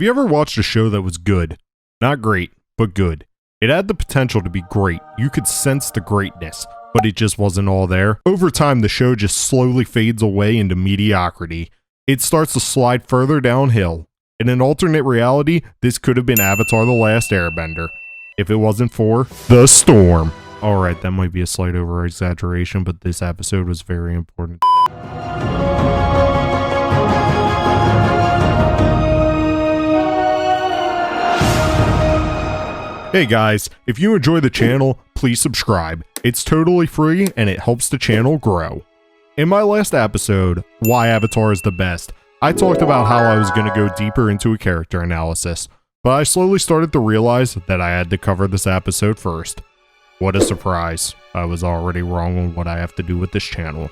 Have you ever watched a show that was good? Not great, but good. It had the potential to be great. You could sense the greatness, but it just wasn't all there. Over time, the show just slowly fades away into mediocrity. It starts to slide further downhill. In an alternate reality, this could have been Avatar: The Last Airbender, if it wasn't for the storm. Alright, that might be a slight over-exaggeration, but this episode was very important. Hey guys, if you enjoy the channel, please subscribe. It's totally free and it helps the channel grow. In my last episode, Why Avatar is the Best, I talked about how I was going to go deeper into a character analysis, but I slowly started to realize that I had to cover this episode first. What a surprise. I was already wrong on what I have to do with this channel.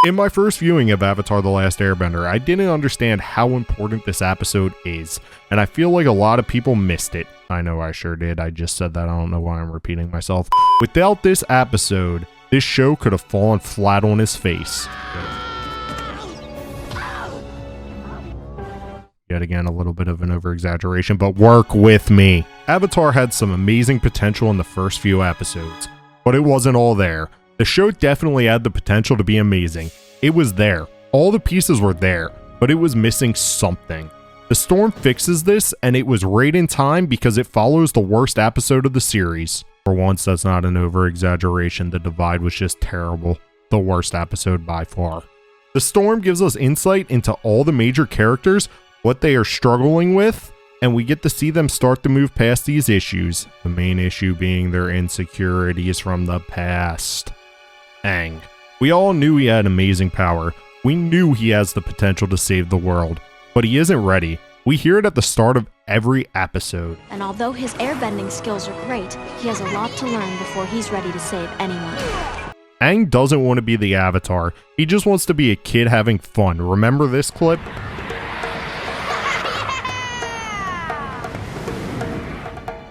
In my first viewing of Avatar: The Last Airbender, I didn't understand how important this episode is, and I feel like a lot of people missed it. I know I sure did, I just said that, I don't know why I'm repeating myself. Without this episode, this show could have fallen flat on his face. Yet again, a little bit of an over-exaggeration, but work with me. Avatar had some amazing potential in the first few episodes, but it wasn't all there. The show definitely had the potential to be amazing. It was there. All the pieces were there, but it was missing something. The storm fixes this, and it was right in time because it follows the worst episode of the series. For once, that's not an over-exaggeration. The divide was just terrible. The worst episode by far. The storm gives us insight into all the major characters, what they are struggling with, and we get to see them start to move past these issues. The main issue being their insecurities from the past. Aang. We all knew he had amazing power. We knew he has the potential to save the world, but he isn't ready. We hear it at the start of every episode. And although his airbending skills are great, he has a lot to learn before he's ready to save anyone. Aang doesn't want to be the Avatar. He just wants to be a kid having fun. Remember this clip?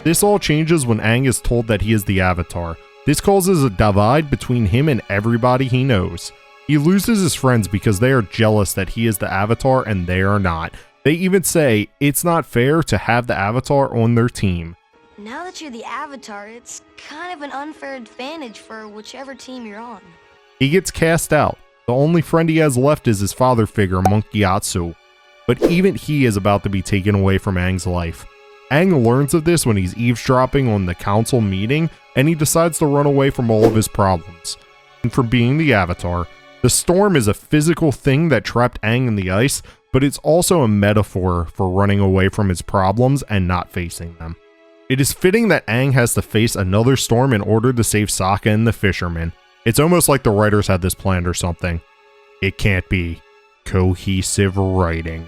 This all changes when Aang is told that he is the Avatar. This causes a divide between him and everybody he knows. He loses his friends because they are jealous that he is the Avatar and they are not. They even say it's not fair to have the Avatar on their team. Now that you're the Avatar, it's kind of an unfair advantage for whichever team you're on. He gets cast out. The only friend he has left is his father figure, Monk Gyatso. But even he is about to be taken away from Aang's life. Aang learns of this when he's eavesdropping on the council meeting, and he decides to run away from all of his problems. And for being the Avatar, the storm is a physical thing that trapped Aang in the ice, but it's also a metaphor for running away from his problems and not facing them. It is fitting that Aang has to face another storm in order to save Sokka and the fishermen. It's almost like the writers had this planned or something. It can't be cohesive writing.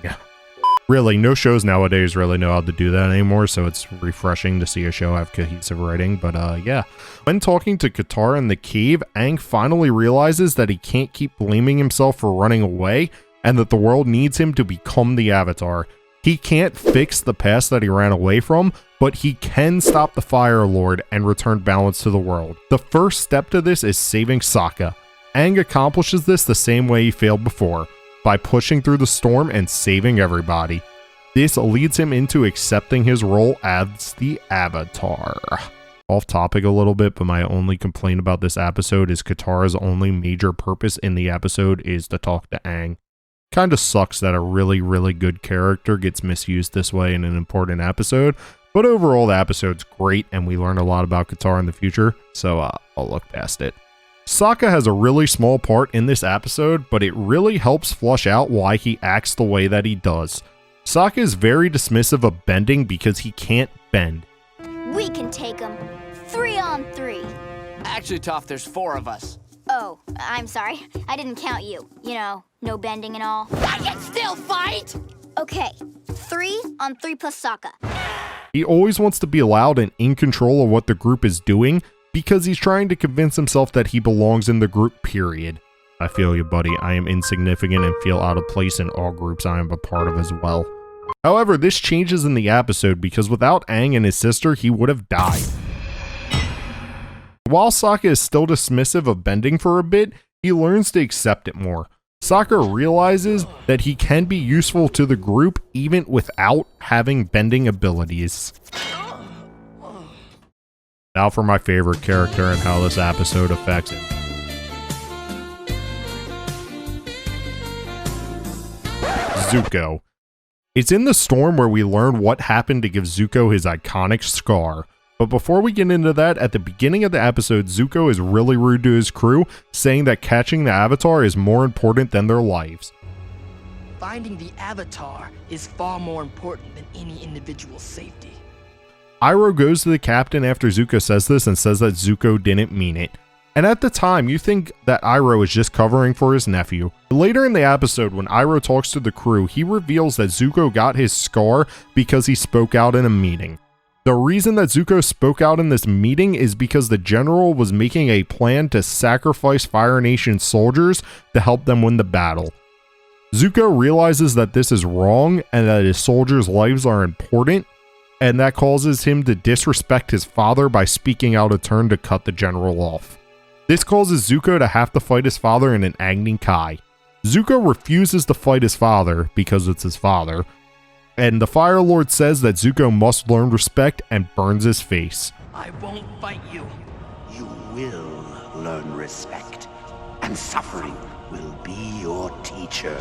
Really, no shows nowadays really know how to do that anymore, so it's refreshing to see a show have cohesive writing, but yeah. When talking to Katara in the cave, Aang finally realizes that he can't keep blaming himself for running away, and that the world needs him to become the Avatar. He can't fix the past that he ran away from, but he can stop the Fire Lord and return balance to the world. The first step to this is saving Sokka. Aang accomplishes this the same way he failed before, by pushing through the storm and saving everybody. This leads him into accepting his role as the Avatar. Off topic a little bit, but my only complaint about this episode is Katara's only major purpose in the episode is to talk to Aang. Kinda sucks that a really, really good character gets misused this way in an important episode, but overall the episode's great and we learn a lot about Katara in the future, so I'll look past it. Sokka has a really small part in this episode, but it really helps flush out why he acts the way that he does. Sokka is very dismissive of bending because he can't bend. We can take him. 3 on 3. Actually, Toph, there's 4 of us. Oh, I'm sorry. I didn't count you. You know, no bending and all. I can still fight! Okay, 3 on 3 plus Sokka. He always wants to be loud and in control of what the group is doing, because he's trying to convince himself that he belongs in the group, period. I feel you, buddy. I am insignificant and feel out of place in all groups I am a part of as well. However, this changes in the episode because without Aang and his sister, he would have died. While Sokka is still dismissive of bending for a bit, he learns to accept it more. Sokka realizes that he can be useful to the group even without having bending abilities. Now for my favorite character and how this episode affects him. Zuko. It's in the storm where we learn what happened to give Zuko his iconic scar. But before we get into that, at the beginning of the episode, Zuko is really rude to his crew, saying that catching the Avatar is more important than their lives. Finding the Avatar is far more important than any individual's safety. Iroh goes to the captain after Zuko says this and says that Zuko didn't mean it. And at the time, you think that Iroh is just covering for his nephew. Later in the episode, when Iroh talks to the crew, he reveals that Zuko got his scar because he spoke out in a meeting. The reason that Zuko spoke out in this meeting is because the general was making a plan to sacrifice Fire Nation soldiers to help them win the battle. Zuko realizes that this is wrong and that his soldiers' lives are important, and that causes him to disrespect his father by speaking out a turn to cut the general off. This causes Zuko to have to fight his father in an Agni Kai. Zuko refuses to fight his father because it's his father, and the Fire Lord says that Zuko must learn respect and burns his face. I won't fight you. You will learn respect, and suffering will be your teacher.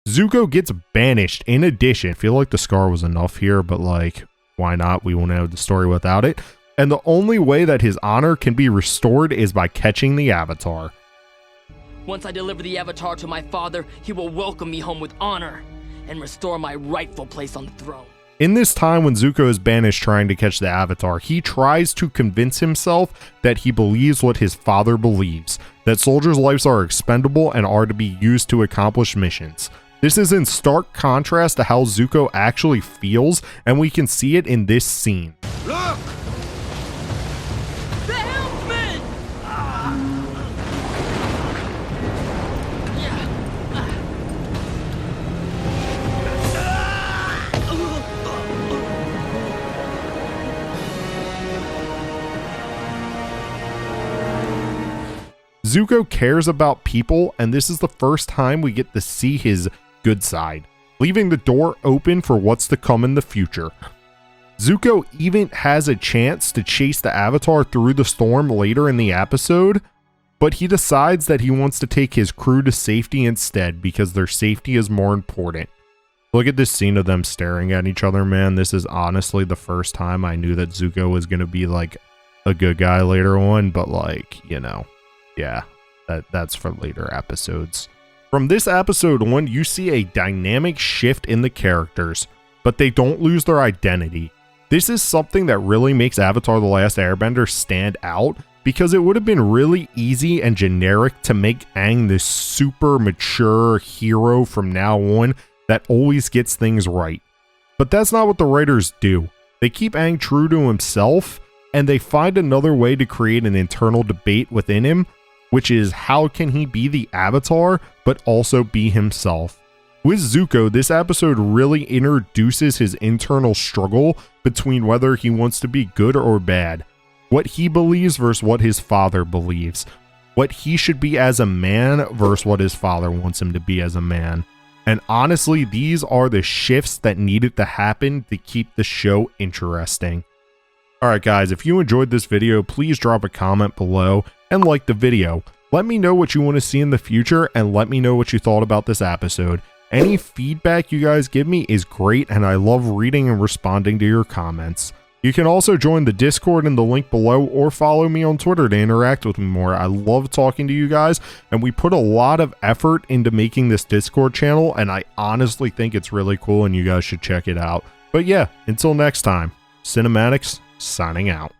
Zuko gets banished in addition. I feel like the scar was enough here, but like, why not? We won't have the story without it. And the only way that his honor can be restored is by catching the Avatar. Once I deliver the Avatar to my father, he will welcome me home with honor and restore my rightful place on the throne. In this time when Zuko is banished trying to catch the Avatar, he tries to convince himself that he believes what his father believes, that soldiers' lives are expendable and are to be used to accomplish missions. This is in stark contrast to how Zuko actually feels, and we can see it in this scene. Look! The helpmen! Zuko cares about people, and this is the first time we get to see his good side, leaving the door open for what's to come in the future. Zuko even has a chance to chase the Avatar through the storm later in the episode, but he decides that he wants to take his crew to safety instead because their safety is more important. Look at this scene of them staring at each other, man. This is honestly the first time I knew that Zuko was going to be like a good guy later on, but like, you know, yeah, that's for later episodes. From this episode on, you see a dynamic shift in the characters, but they don't lose their identity. This is something that really makes Avatar: The Last Airbender stand out, because it would have been really easy and generic to make Aang this super mature hero from now on that always gets things right. But that's not what the writers do. They keep Aang true to himself, and they find another way to create an internal debate within him, which is how can he be the Avatar, but also be himself. With Zuko, this episode really introduces his internal struggle between whether he wants to be good or bad, what he believes versus what his father believes, what he should be as a man versus what his father wants him to be as a man. And honestly, these are the shifts that needed to happen to keep the show interesting. Alright guys, if you enjoyed this video, please drop a comment below and like the video. Let me know what you want to see in the future, and let me know what you thought about this episode. Any feedback you guys give me is great, and I love reading and responding to your comments. You can also join the Discord in the link below, or follow me on Twitter to interact with me more. I love talking to you guys, and we put a lot of effort into making this Discord channel, and I honestly think it's really cool, and you guys should check it out. But yeah, until next time, Cinematics signing out.